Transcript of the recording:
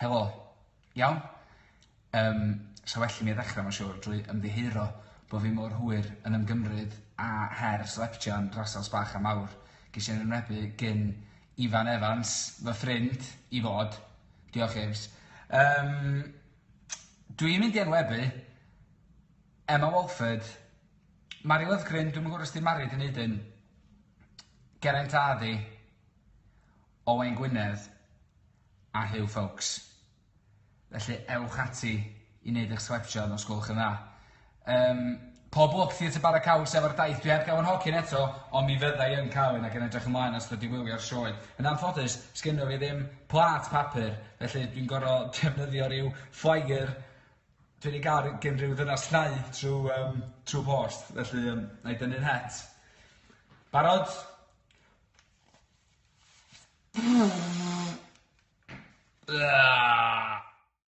helo, iawn? So well i mi ddechrau mae'n siŵr drwy ymddihiro bod fi mor hwyr yn ymgymryd a her slepjan drosas bach a mawr. Ges i'n ymwynebu gyn Ifan Evans, fy ffrind i fod. Diolch Ives. Dwi'n mynd i enwebu Emma Walford, Mari Lythgryn, dwi'n gwybod os di'n married yn neud un, Geraint Addi, Owain Gwynedd a Hugh Fawkes. Felly ewch ati i wneud eich slepjan os gwelwch yn dda. Pob lwc Theatr Bara Caws efo'r daith. Dwi heb gael yn hogyn eto, ond mi fyddai yn cael un ac yn edrych ymlaen os ydw i wylio'r sioe. Yn anffodus, sgynno fi ddim plat papur, felly dwi'n gorfod defnyddio rhyw flyer dwi wedi gael gen rhyw ddynas llnau trwy post, felly na i dynnu'n het. Barod?